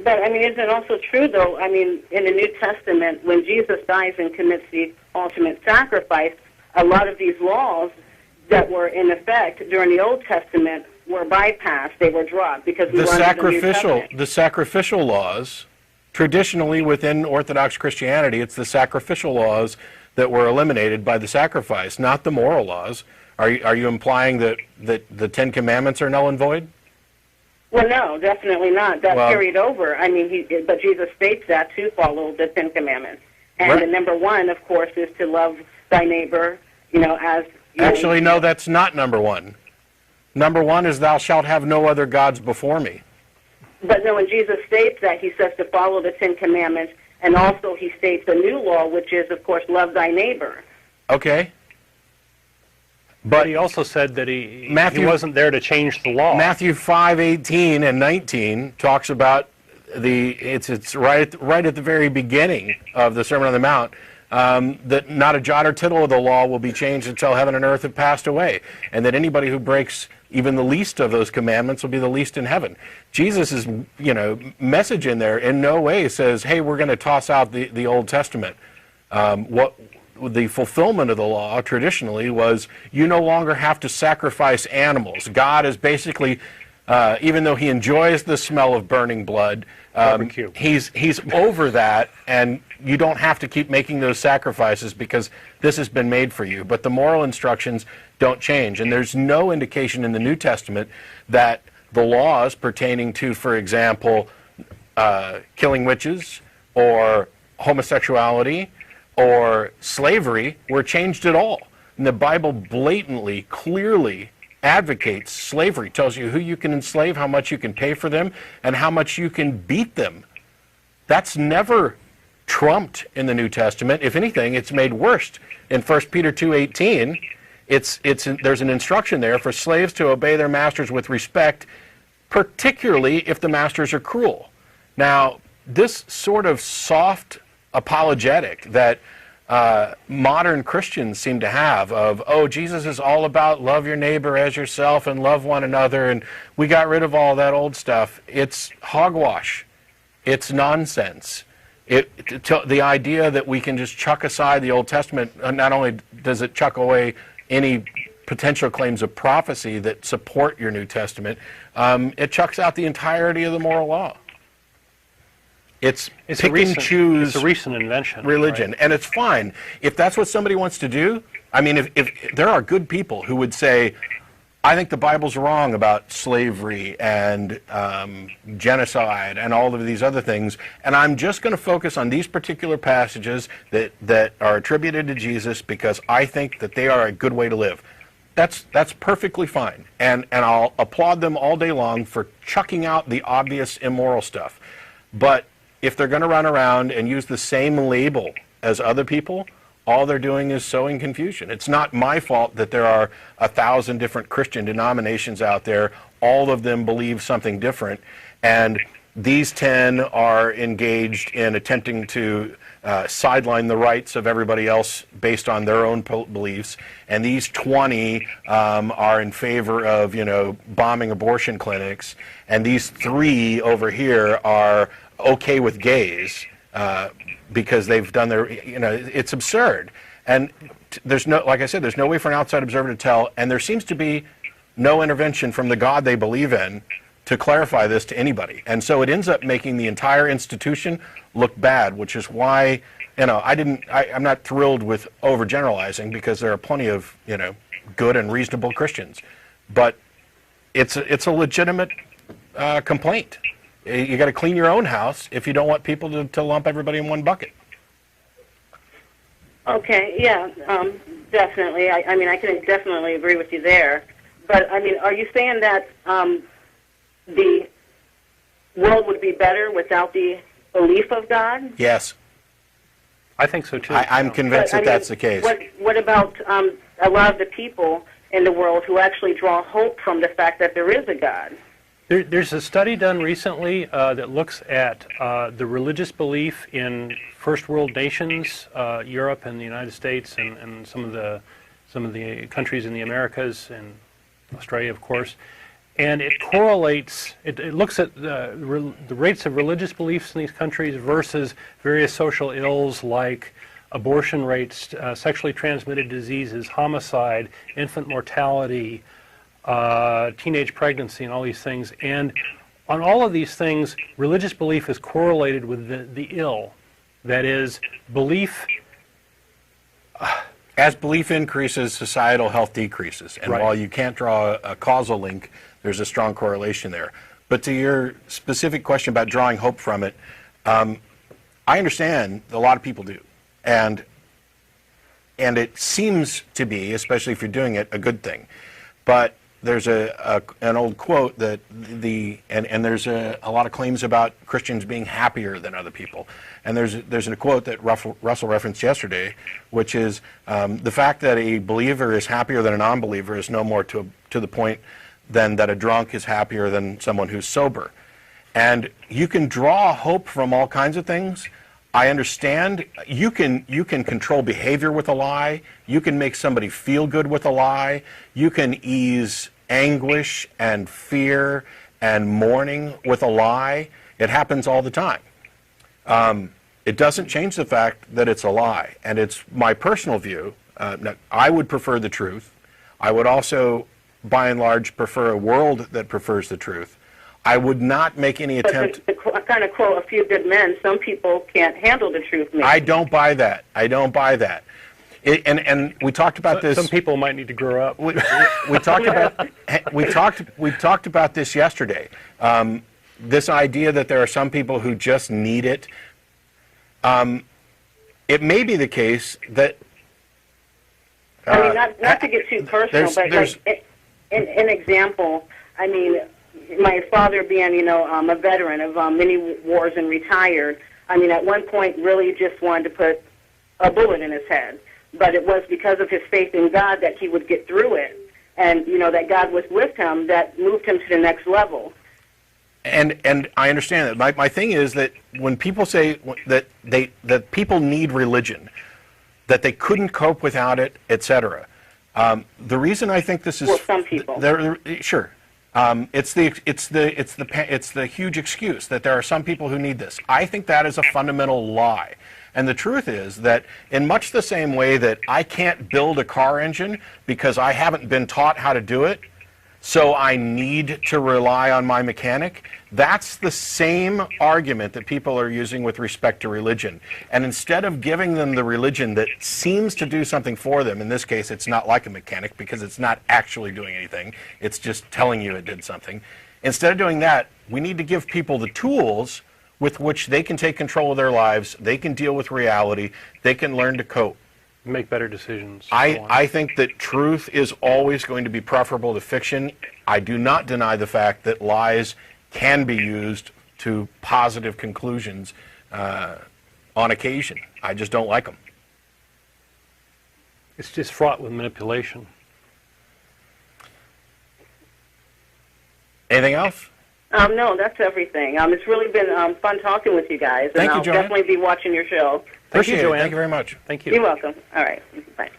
But, I mean, isn't it also true, though, I mean, in the New Testament, when Jesus dies and commits the ultimate sacrifice, a lot of these laws that were in effect during the Old Testament were bypassed. They were dropped because we were under the New Testament. The sacrificial laws, traditionally within Orthodox Christianity, it's the sacrificial laws that were eliminated by the sacrifice, not the moral laws. Are you implying that the Ten Commandments are null and void? Well, no, definitely not. That carried over. I mean, but Jesus states that to follow the Ten Commandments. And the number one, of course, is to love thy neighbor, as... Actually, no, that's not number one. Number one is thou shalt have no other gods before me. But no, when Jesus states that, he says to follow the Ten Commandments, and also he states a new law, which is, of course, love thy neighbor. Okay. But he also said that he wasn't there to change the law. Matthew 5:18 and 19 talks about it's right at the very beginning of the Sermon on the Mount, that not a jot or tittle of the law will be changed until heaven and earth have passed away, and that anybody who breaks even the least of those commandments will be the least in heaven. Jesus' message in there in no way says, hey, we're going to toss out the Old Testament. What the fulfillment of the law traditionally was, you no longer have to sacrifice animals. God is basically, even though he enjoys the smell of burning blood, he's over that, and you don't have to keep making those sacrifices because this has been made for you. But the moral instructions don't change, and there's no indication in the New Testament that the laws pertaining to, for example, killing witches or homosexuality or slavery were changed at all. And the Bible blatantly, clearly advocates slavery, tells you who you can enslave, how much you can pay for them, and how much you can beat them. That's never trumped in the New Testament. If anything, it's made worse. In 1 Peter 2:18, there's an instruction there for slaves to obey their masters with respect, particularly if the masters are cruel. Now, this sort of soft apologetic that modern Christians seem to have of, oh, Jesus is all about love your neighbor as yourself and love one another, and we got rid of all that old stuff. It's hogwash. It's nonsense. The idea that we can just chuck aside the Old Testament, not only does it chuck away any potential claims of prophecy that support your New Testament, it chucks out the entirety of the moral law. It's pick and choose. It's a recent invention. Religion, right? And it's fine if that's what somebody wants to do. I mean, if there are good people who would say, I think the Bible's wrong about slavery and genocide and all of these other things, and I'm just going to focus on these particular passages that are attributed to Jesus because I think that they are a good way to live. That's perfectly fine, and I'll applaud them all day long for chucking out the obvious immoral stuff. But if they're going to run around and use the same label as other people, all they're doing is sowing confusion. It's not my fault that there are 1,000 different Christian denominations out there. All of them believe something different, and these 10 are engaged in attempting to sideline the rights of everybody else based on their own beliefs, and these 20 are in favor of, bombing abortion clinics, and these 3 over here are okay with gays because they've done their, it's absurd. And there's no, like I said, there's no way for an outside observer to tell, and there seems to be no intervention from the God they believe in to clarify this to anybody. And so it ends up making the entire institution look bad, which is why, I'm not thrilled with overgeneralizing because there are plenty of, good and reasonable Christians. But it's a legitimate complaint. You got to clean your own house if you don't want people to lump everybody in one bucket. Okay, yeah, definitely. I mean, I can definitely agree with you there. But, I mean, are you saying that the world would be better without the belief of God? Yes. I think so, too. I'm convinced that's the case. What about a lot of the people in the world who actually draw hope from the fact that there is a God? There's a study done recently that looks at the religious belief in first world nations, Europe and the United States, and some of the countries in the Americas and Australia, of course. and it correlates, it looks at the rates of religious beliefs in these countries versus various social ills like abortion rates, sexually transmitted diseases, homicide, infant mortality, teenage pregnancy, and all these things. And on all of these things, religious belief is correlated with the ill. That is, belief... As belief increases, societal health decreases. And while you can't draw a causal link, there's a strong correlation there. But to your specific question about drawing hope from it, I understand a lot of people do. And it seems to be, especially if you're doing it, a good thing. But there's an old quote that and there's a lot of claims about Christians being happier than other people. And there's a quote that Russell referenced yesterday, which is the fact that a believer is happier than a non-believer is no more to the point than that a drunk is happier than someone who's sober. And you can draw hope from all kinds of things. I understand you can control behavior with a lie. You can make somebody feel good with a lie. You can ease anguish and fear and mourning with a lie. It happens all the time. It doesn't change the fact that it's a lie. And it's my personal view. I would prefer the truth. I would also, by and large, prefer a world that prefers the truth. I would not make any attempt... To kind of quote a few good men, some people can't handle the truth. Maybe. I don't buy that. I don't buy that. And we talked about this... Some people might need to grow up. We talked about this yesterday. This idea that there are some people who just need it. It may be the case that... I mean, not to get too personal, but like, an example, I mean... My father being, a veteran of many wars and retired, I mean, at one point really just wanted to put a bullet in his head. But it was because of his faith in God that he would get through it. And, that God was with him that moved him to the next level. And I understand that. My thing is that when people say that people need religion, that they couldn't cope without it, etc. The reason I think this is... Well, some people. Sure. It's the huge excuse that there are some people who need this. I think that is a fundamental lie. And the truth is that in much the same way that I can't build a car engine because I haven't been taught how to do it, so I need to rely on my mechanic, that's the same argument that people are using with respect to religion. And instead of giving them the religion that seems to do something for them, in this case it's not like a mechanic because it's not actually doing anything, it's just telling you it did something. Instead of doing that, we need to give people the tools with which they can take control of their lives, they can deal with reality, they can learn to cope. Make better decisions. I think that truth is always going to be preferable to fiction. I do not deny the fact that lies can be used to positive conclusions on occasion. I just don't like them. It's just fraught with manipulation. Anything else? No, that's everything. It's really been fun talking with you guys. Thank and you, I'll Joanne. definitely be watching your show. Appreciate it. Joanne. Thank you very much. Thank you. You're welcome. All right. Bye.